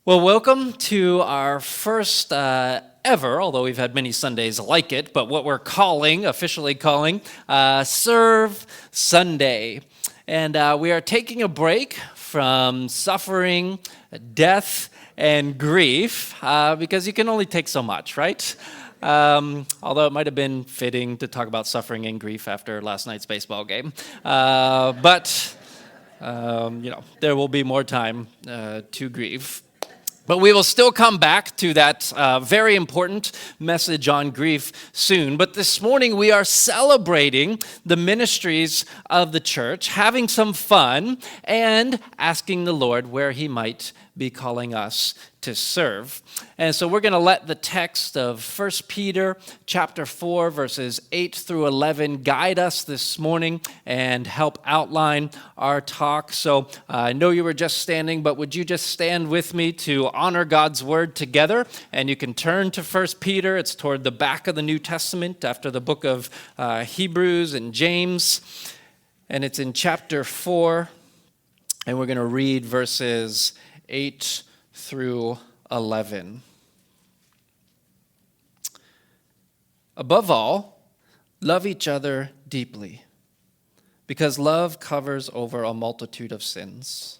Well, welcome to our first ever, although we've had many Sundays like it, but what we're officially calling, Serve Sunday. And we are taking a break from suffering, death, and grief, because you can only take so much, right? Although it might have been fitting to talk about suffering and grief after last night's baseball game. But there will be more time to grieve. But we will still come back to that very important message on grief soon. But this morning we are celebrating the ministries of the church, having some fun, and asking the Lord where He might be calling us to serve. And so we're going to let the text of 1 Peter chapter 4, verses 8 through 11 guide us this morning and help outline our talk. So I know you were just standing, but would you just stand with me to honor God's word together? And you can turn to 1 Peter. It's toward the back of the New Testament after the book of Hebrews and James. And it's in chapter 4, and we're going to read verses 8 through 11. Above all, love each other deeply, because love covers over a multitude of sins.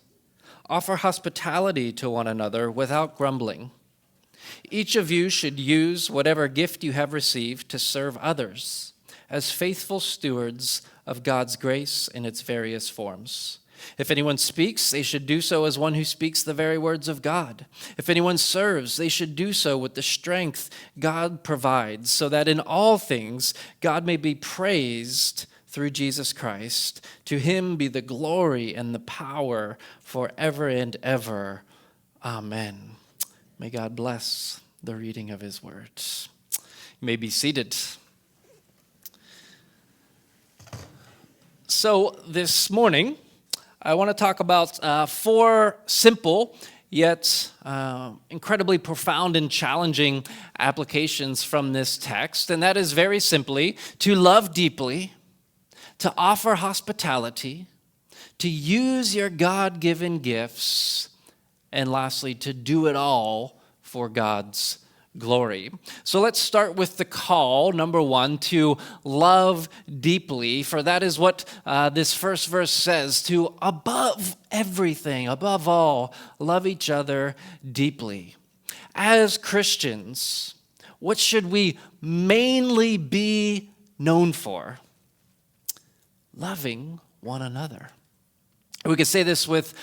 Offer hospitality to one another without grumbling. Each of you should use whatever gift you have received to serve others as faithful stewards of God's grace in its various forms. If anyone speaks, they should do so as one who speaks the very words of God. If anyone serves, they should do so with the strength God provides, so that in all things God may be praised through Jesus Christ. To Him be the glory and the power forever and ever. Amen. May God bless the reading of His words. You may be seated. So this morning, I want to talk about four simple yet incredibly profound and challenging applications from this text. And that is very simply to love deeply, to offer hospitality, to use your God-given gifts, and lastly, to do it all for God's glory. So let's start with the call, number one, to love deeply, for that is what this first verse says, to above everything, above all, love each other deeply. As Christians, what should we mainly be known for? Loving one another. We could say this with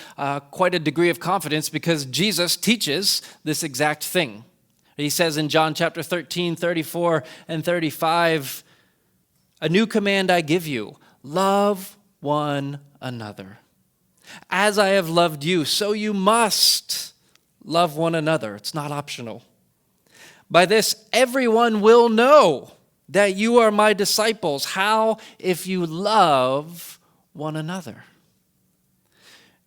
quite a degree of confidence because Jesus teaches this exact thing. He says in John chapter 13, 34 and 35, "A new command I give you, love one another. As I have loved you, so you must love one another." It's not optional. "By this, everyone will know that you are my disciples. How? If you love one another."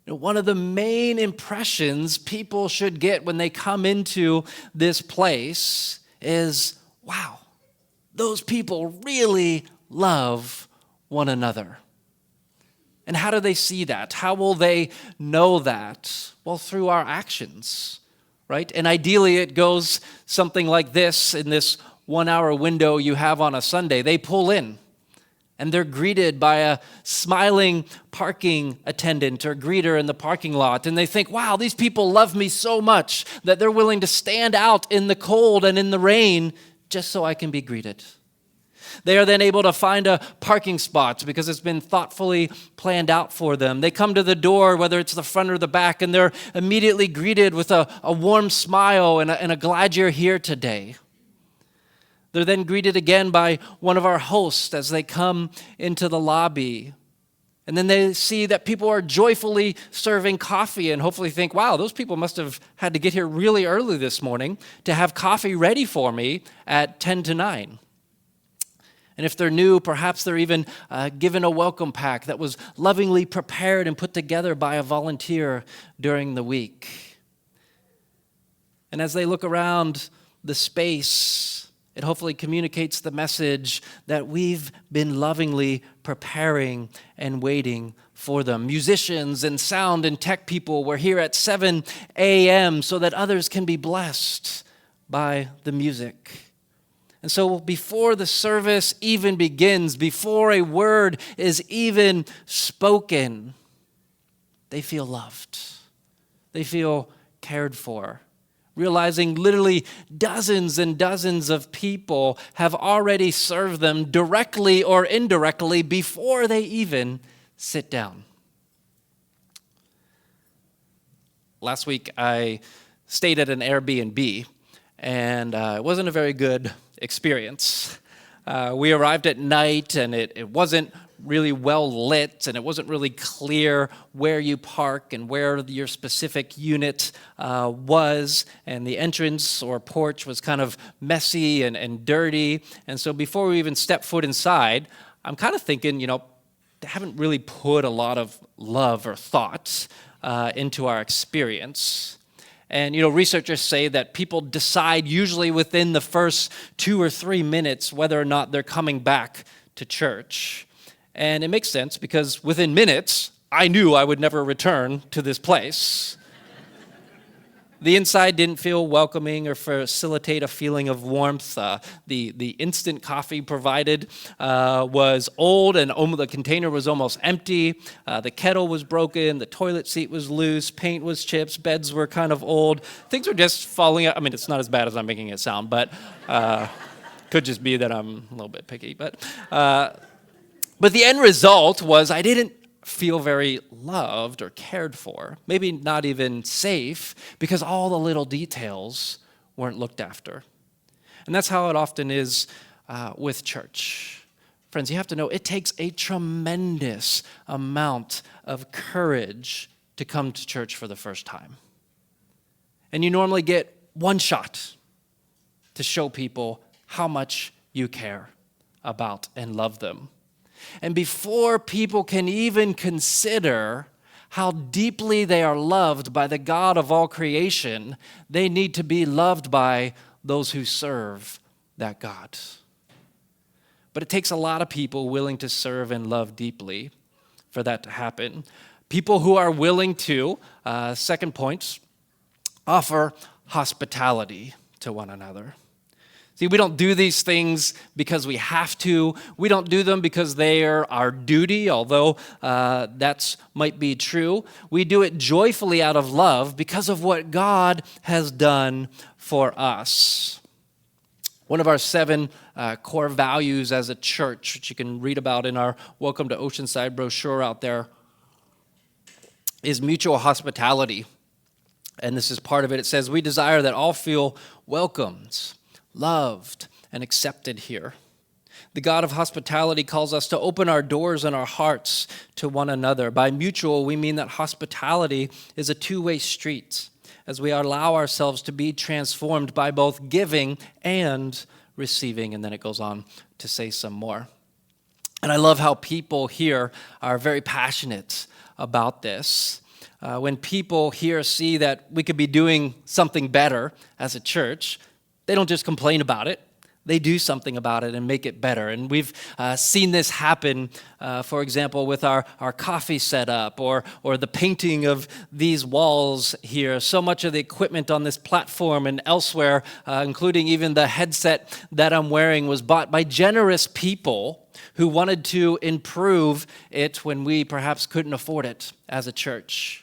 One of the main impressions people should get when they come into this place is, wow, those people really love one another. And how do they see that? How will they know that? Well, through our actions, right? And ideally it goes something like this in this 1 hour window you have on a Sunday. They pull in. And they're greeted by a smiling parking attendant or greeter in the parking lot. And they think, wow, these people love me so much that they're willing to stand out in the cold and in the rain just so I can be greeted. They are then able to find a parking spot because it's been thoughtfully planned out for them. They come to the door, whether it's the front or the back, and they're immediately greeted with a warm smile and a glad you're here today. They're then greeted again by one of our hosts as they come into the lobby. And then they see that people are joyfully serving coffee and hopefully think, wow, those people must have had to get here really early this morning to have coffee ready for me at 10 to 9. And if they're new, perhaps they're even given a welcome pack that was lovingly prepared and put together by a volunteer during the week. And as they look around the space, it hopefully communicates the message that we've been lovingly preparing and waiting for them. Musicians and sound and tech people were here at 7 a.m. so that others can be blessed by the music. And so before the service even begins, before a word is even spoken, they feel loved. They feel cared for, realizing literally dozens and dozens of people have already served them directly or indirectly before they even sit down. Last week, I stayed at an Airbnb, and it wasn't a very good experience. We arrived at night, and it wasn't really well lit, and it wasn't really clear where you park and where your specific unit was, and the entrance or porch was kind of messy and dirty. And so before we even stepped foot inside, I'm kind of thinking, they haven't really put a lot of love or thought into our experience. And, researchers say that people decide usually within the first 2 or 3 minutes whether or not they're coming back to church. And it makes sense because within minutes, I knew I would never return to this place. The inside didn't feel welcoming or facilitate a feeling of warmth. The instant coffee provided was old, and the container was almost empty. The kettle was broken. The toilet seat was loose. Paint was chips. Beds were kind of old. Things were just falling out. I mean, it's not as bad as I'm making it sound, but could just be that I'm a little bit picky. But the end result was I didn't feel very loved or cared for, maybe not even safe, because all the little details weren't looked after. And that's how it often is with church. Friends, you have to know it takes a tremendous amount of courage to come to church for the first time. And you normally get one shot to show people how much you care about and love them. And before people can even consider how deeply they are loved by the God of all creation, they need to be loved by those who serve that God. But it takes a lot of people willing to serve and love deeply for that to happen. People who are willing to, second point, offer hospitality to one another. See, we don't do these things because we have to. We don't do them because they are our duty, although that might be true. We do it joyfully out of love because of what God has done for us. One of our 7 core values as a church, which you can read about in our Welcome to Oceanside brochure out there, is mutual hospitality. And this is part of it. It says, we desire that all feel welcomed, loved, and accepted here. The God of hospitality calls us to open our doors and our hearts to one another. By mutual, we mean that hospitality is a two-way street as we allow ourselves to be transformed by both giving and receiving. And then it goes on to say some more. And I love how people here are very passionate about this. When people here see that we could be doing something better as a church, they don't just complain about it. They do something about it and make it better. And we've seen this happen, for example, with our coffee setup or the painting of these walls here. So much of the equipment on this platform and elsewhere, including even the headset that I'm wearing, was bought by generous people who wanted to improve it when we perhaps couldn't afford it as a church.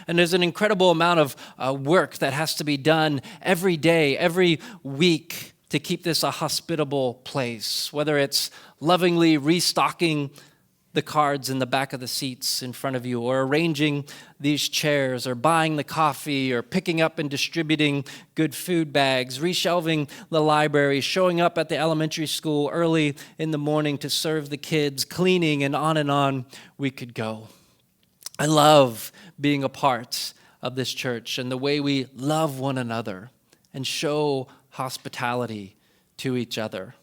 And there's an incredible amount of work that has to be done every day, every week, to keep this a hospitable place, whether it's lovingly restocking the cards in the back of the seats in front of you, or arranging these chairs, or buying the coffee, or picking up and distributing good food bags, reshelving the library, showing up at the elementary school early in the morning to serve the kids, cleaning, and on we could go. I love being a part of this church and the way we love one another and show hospitality to each other.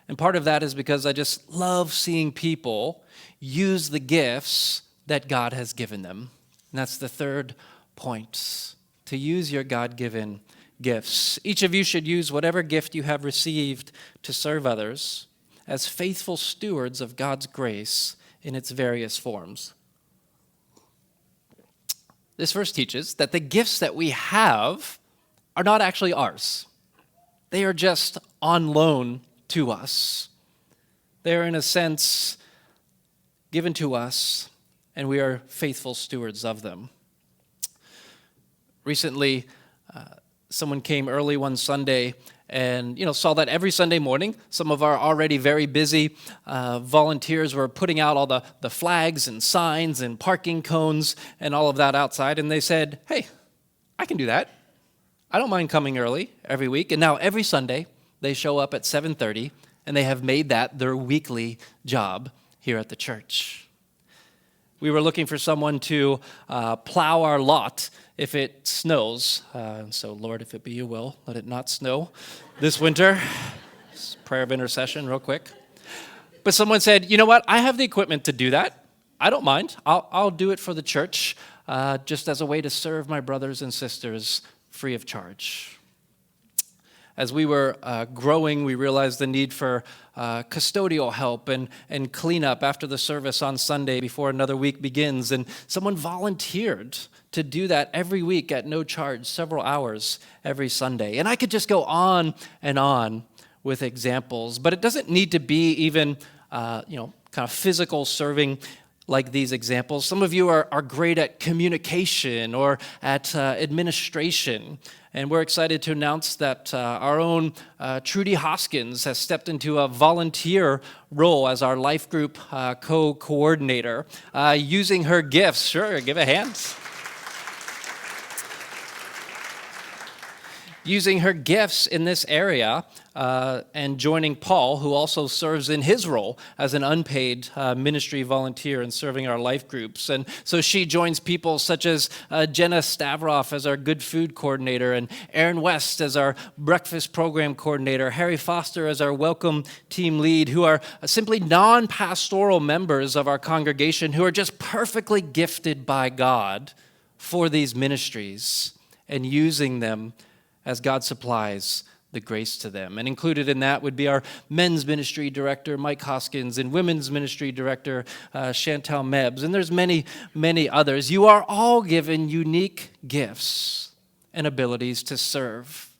And part of that is because I just love seeing people use the gifts that God has given them. And that's the third point, to use your God-given gifts. Each of you should use whatever gift you have received to serve others. as faithful stewards of God's grace in its various forms. This verse teaches that the gifts that we have are not actually ours. They are just on loan to us. They are, in a sense, given to us, and we are faithful stewards of them. Recently, someone came early one Sunday and saw that every Sunday morning, some of our already very busy volunteers were putting out all the flags and signs and parking cones and all of that outside. And they said, hey, I can do that. I don't mind coming early every week. And now every Sunday, they show up at 7:30, and they have made that their weekly job here at the church. We were looking for someone to plow our lot if it snows. So, Lord, if it be your will, let it not snow this winter. Prayer of intercession real quick. But someone said, you know what? I have the equipment to do that. I don't mind. I'll do it for the church just as a way to serve my brothers and sisters free of charge. As we were growing, we realized the need for custodial help and cleanup after the service on Sunday before another week begins. And someone volunteered to do that every week at no charge, several hours every Sunday. And I could just go on and on with examples, but it doesn't need to be even, kind of physical serving like these examples. Some of you are great at communication or at administration. And we're excited to announce that our own Trudy Hoskins has stepped into a volunteer role as our life group co-coordinator, using her gifts. Sure, give a hand. Using her gifts in this area and joining Paul, who also serves in his role as an unpaid ministry volunteer and serving our life groups. And so she joins people such as Jenna Stavroff as our good food coordinator, and Aaron West as our breakfast program coordinator, Harry Foster as our welcome team lead, who are simply non-pastoral members of our congregation who are just perfectly gifted by God for these ministries and using them as God supplies the grace to them. And included in that would be our men's ministry director, Mike Hoskins, and women's ministry director, Chantal Mebbs. And there's many, many others. You are all given unique gifts and abilities to serve.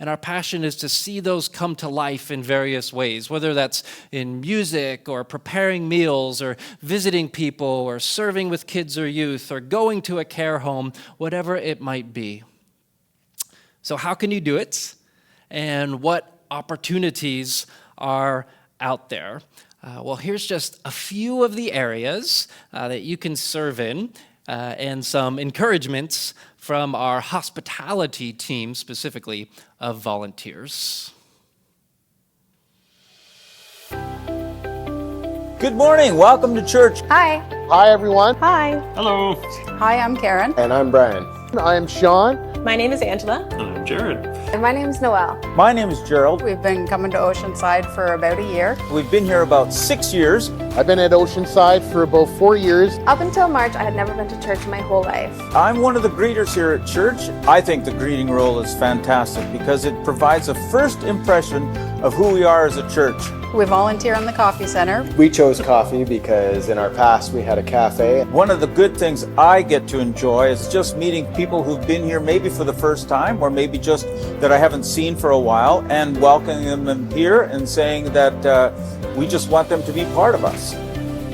And our passion is to see those come to life in various ways, whether that's in music or preparing meals or visiting people or serving with kids or youth or going to a care home, whatever it might be. So how can you do it? And what opportunities are out there? Well, here's just a few of the areas that you can serve in and some encouragements from our hospitality team, specifically of volunteers. Good morning. Welcome to church. Hi. Hi, everyone. Hi. Hello. Hi, I'm Karen. And I'm Brian. I'm Sean. My name is Angela. And I'm Jared. And my name's Noelle. My name is Gerald. We've been coming to Oceanside for about a year. We've been here about 6 years. I've been at Oceanside for about 4 years. Up until March, I had never been to church my whole life. I'm one of the greeters here at church. I think the greeting role is fantastic because it provides a first impression of who we are as a church. We volunteer in the coffee center. We chose coffee because in our past we had a cafe. One of the good things I get to enjoy is just meeting people who've been here maybe for the first time or maybe just that I haven't seen for a while and welcoming them here and saying that we just want them to be part of us.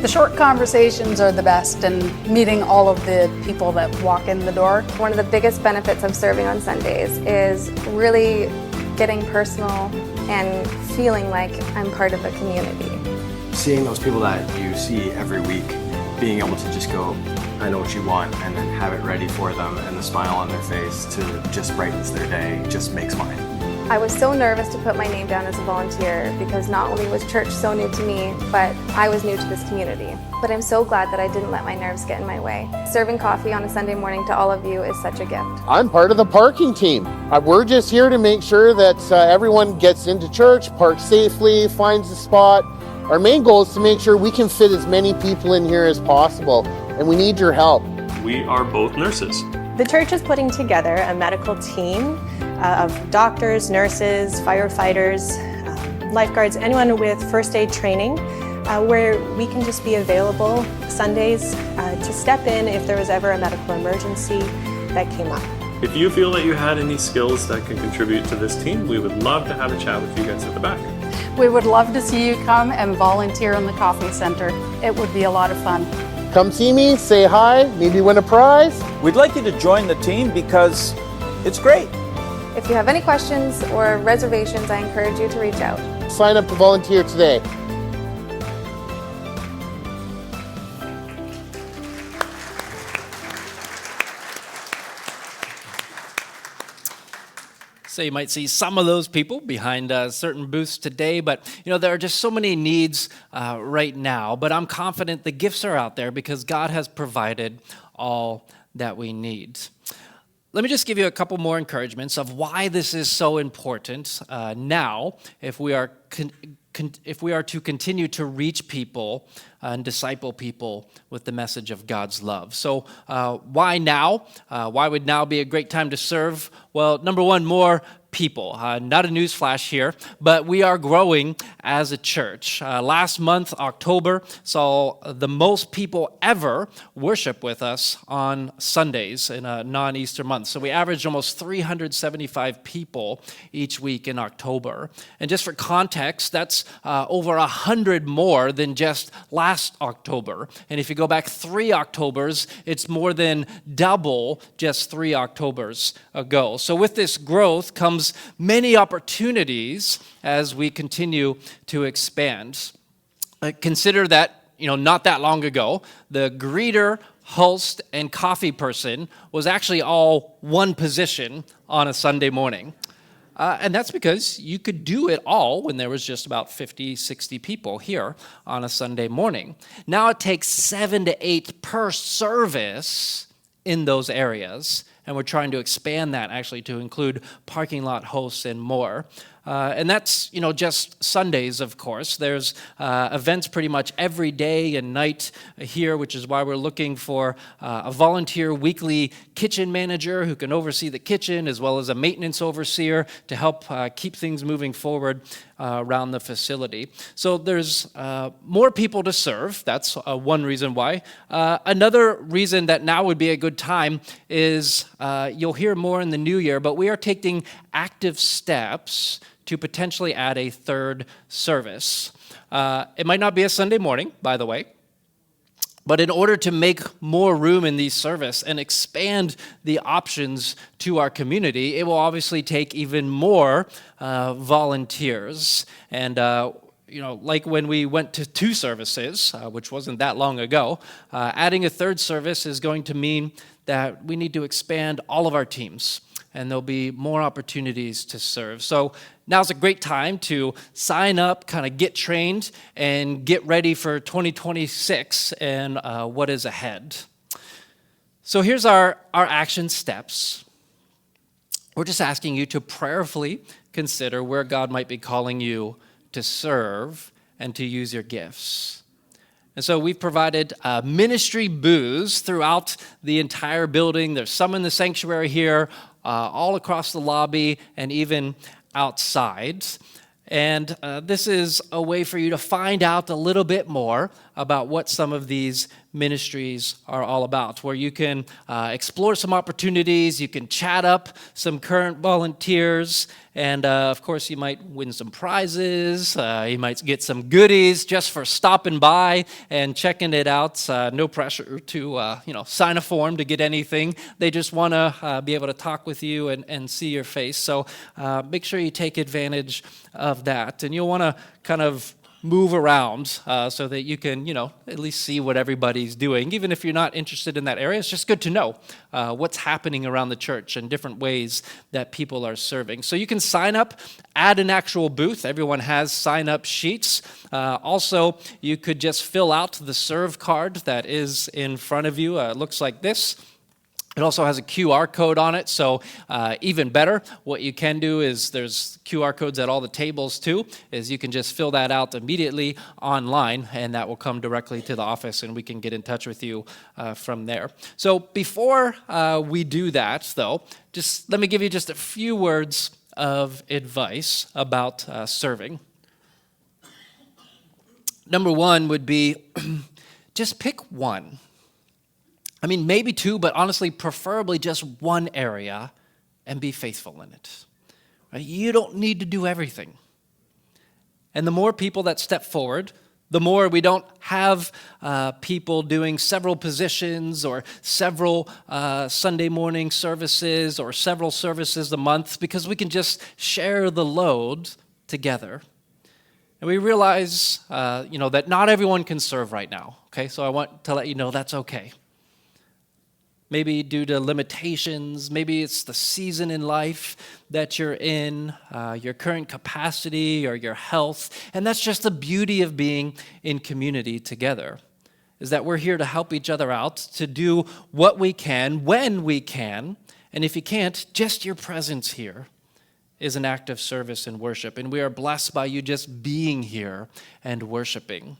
The short conversations are the best, and meeting all of the people that walk in the door. One of the biggest benefits of serving on Sundays is really getting personal and feeling like I'm part of a community. Seeing those people that you see every week, being able to just go, I know what you want, and then have it ready for them and the smile on their face to just brightens their day, just makes mine. I was so nervous to put my name down as a volunteer because not only was church so new to me, but I was new to this community. But I'm so glad that I didn't let my nerves get in my way. Serving coffee on a Sunday morning to all of you is such a gift. I'm part of the parking team. We're just here to make sure that everyone gets into church, parks safely, finds a spot. Our main goal is to make sure we can fit as many people in here as possible, and we need your help. We are both nurses. The church is putting together a medical team of doctors, nurses, firefighters, lifeguards, anyone with first aid training, where we can just be available Sundays to step in if there was ever a medical emergency that came up. If you feel that you had any skills that can contribute to this team, we would love to have a chat with you guys at the back. We would love to see you come and volunteer in the coffee center. It would be a lot of fun. Come see me, say hi, maybe win a prize. We'd like you to join the team because it's great. If you have any questions or reservations, I encourage you to reach out. Sign up to volunteer today. So you might see some of those people behind certain booths today, but there are just so many needs right now. But I'm confident the gifts are out there because God has provided all that we need. Let me just give you a couple more encouragements of why this is so important now if we are to continue to reach people and disciple people with the message of God's love. So why now? Why would now be a great time to serve? Well, number one, more people. Not a news flash here, but we are growing as a church. Last month, October, saw the most people ever worship with us on Sundays in a non-Easter month. So we averaged almost 375 people each week in October. And just for context, that's over 100 more than just last October. And if you go back 3 Octobers, it's more than double just 3 Octobers ago. So with this growth comes many opportunities as we continue to expand. Consider that, not that long ago, the greeter, host, and coffee person was actually all one position on a Sunday morning. And that's because you could do it all when there was just about 50, 60 people here on a Sunday morning. Now it takes 7 to 8 per service in those areas. And we're trying to expand that actually to include parking lot hosts and more. And that's, just Sundays, of course. There's events pretty much every day and night here, which is why we're looking for a volunteer weekly kitchen manager who can oversee the kitchen, as well as a maintenance overseer to help keep things moving forward around the facility. So there's more people to serve. That's one reason why. Another reason that now would be a good time is you'll hear more in the new year, but we are taking active steps to potentially add a third service. It might not be a Sunday morning, by the way, but in order to make more room in these service and expand the options to our community, it will obviously take even more volunteers. And like when we went to 2 services, which wasn't that long ago, adding a third service is going to mean that we need to expand all of our teams, and there'll be more opportunities to serve. So now's a great time to sign up, kind of get trained, and get ready for 2026 and what is ahead. So here's our action steps. We're just asking you to prayerfully consider where God might be calling you to serve and to use your gifts. And so we've provided ministry booths throughout the entire building. There's some in the sanctuary here, all across the lobby, and even outside. And this is a way for you to find out a little bit more about what some of these ministries are all about, where you can explore some opportunities, you can chat up some current volunteers, and of course you might win some prizes, you might get some goodies just for stopping by and checking it out. No pressure to sign a form to get anything. They just want to be able to talk with you and see your face. So make sure you take advantage of that, and you'll want to kind of move around so that you can, at least see what everybody's doing. Even if you're not interested in that area, it's just good to know what's happening around the church and different ways that people are serving. So you can sign up, add an actual booth. Everyone has sign-up sheets. Also, you could just fill out the serve card that is in front of you. It looks like this. It also has a QR code on it, so even better. What you can do is there's QR codes at all the tables too, is you can just fill that out immediately online, and that will come directly to the office, and we can get in touch with you from there. So before we do that, though, just let me give you just a few words of advice about serving. Number one would be just pick one. I mean, maybe two, but honestly, preferably just one area and be faithful in it. Right? You don't need to do everything. And the more people that step forward, the more we don't have people doing several positions or several Sunday morning services or several services a month, because we can just share the load together. And we realize, that not everyone can serve right now. Okay, so I want to let you know that's okay. Maybe due to limitations, maybe it's the season in life that you're in, your current capacity or your health. And that's just the beauty of being in community together, is that we're here to help each other out, to do what we can, when we can. And if you can't, just your presence here is an act of service and worship. And we are blessed by you just being here and worshiping.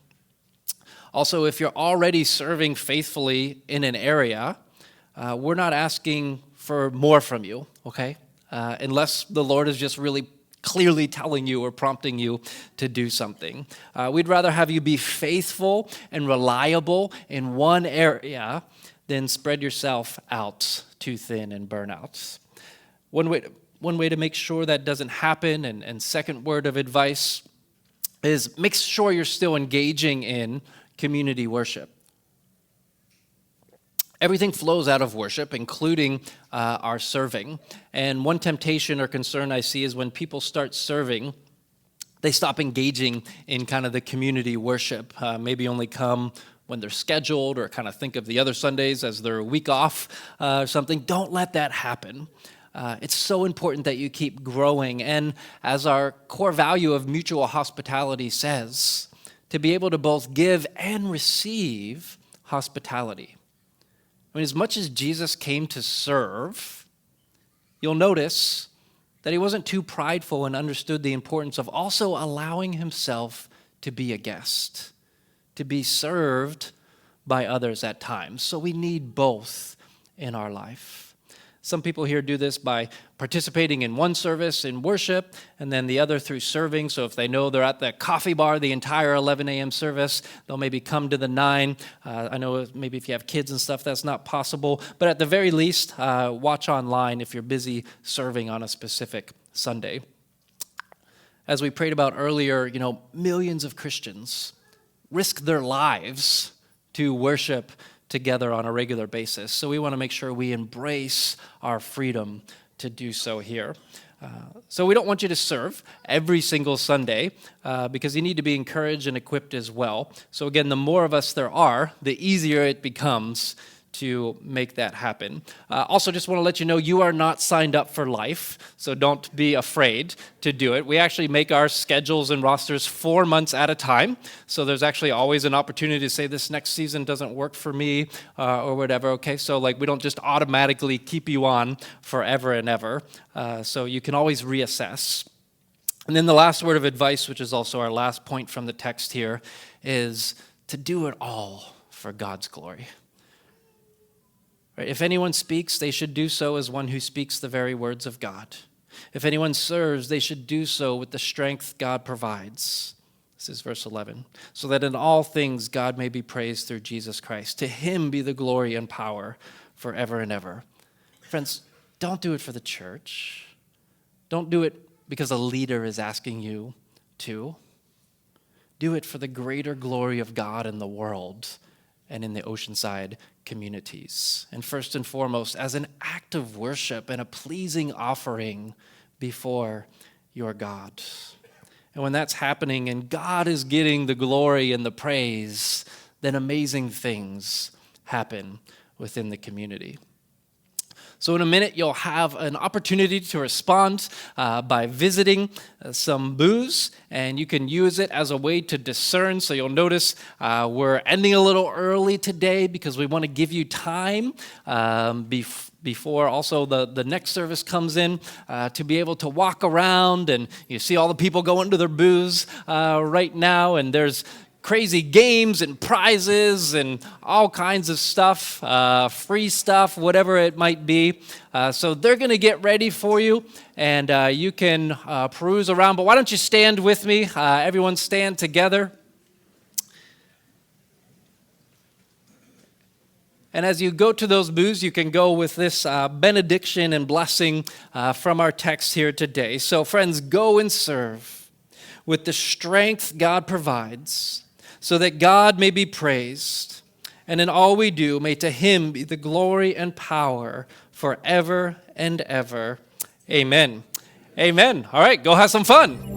Also, if you're already serving faithfully in an area, we're not asking for more from you, okay? Unless the Lord is just really clearly telling you or prompting you to do something. We'd rather have you be faithful and reliable in one area than spread yourself out too thin and burn out. One way to make sure that doesn't happen, and second word of advice, is make sure you're still engaging in community worship. Everything flows out of worship, including our serving. And one temptation or concern I see is when people start serving, they stop engaging in kind of the community worship. Maybe only come when they're scheduled, or kind of think of the other Sundays as their week off or something. Don't let that happen. It's so important that you keep growing. And as our core value of mutual hospitality says, to be able to both give and receive hospitality. I mean, as much as Jesus came to serve, you'll notice that he wasn't too prideful and understood the importance of also allowing himself to be a guest, to be served by others at times. So we need both in our life. Some people here do this by participating in one service in worship and then the other through serving. So if they know they're at the coffee bar the entire 11 a.m. service, they'll maybe come to the 9. I know maybe if you have kids and stuff, that's not possible. But at the very least, watch online if you're busy serving on a specific Sunday. As we prayed about earlier, millions of Christians risk their lives to worship together on a regular basis. So we want to make sure we embrace our freedom to do so here. So we don't want you to serve every single Sunday because you need to be encouraged and equipped as well. So again, the more of us there are, the easier it becomes to make that happen. Also, just want to let you know you are not signed up for life, so don't be afraid to do it. We actually make our schedules and rosters 4 months at a time, so there's actually always an opportunity to say this next season doesn't work for me or whatever, okay? So we don't just automatically keep you on forever and ever, so you can always reassess. And then the last word of advice, which is also our last point from the text here, is to do it all for God's glory. Right? If anyone speaks, they should do so as one who speaks the very words of God. If anyone serves, they should do so with the strength God provides. This is verse 11. So that in all things God may be praised through Jesus Christ. To him be the glory and power forever and ever. Friends, don't do it for the church. Don't do it because a leader is asking you to. Do it for the greater glory of God in the world and in the Oceanside communities. And first and foremost, as an act of worship and a pleasing offering before your God. And when that's happening and God is getting the glory and the praise, then amazing things happen within the community. So in a minute, you'll have an opportunity to respond by visiting some booths, and you can use it as a way to discern. So you'll notice we're ending a little early today because we want to give you time before also the next service comes in to be able to walk around, and you see all the people going to their booths right now, and there's crazy games and prizes and all kinds of stuff, free stuff, whatever it might be. So they're going to get ready for you, and you can peruse around. But why don't you stand with me? Everyone stand together. And as you go to those booths, you can go with this benediction and blessing from our text here today. So friends, go and serve with the strength God provides so that God may be praised. And in all we do, may to him be the glory and power forever and ever. Amen. Amen. All right, go have some fun.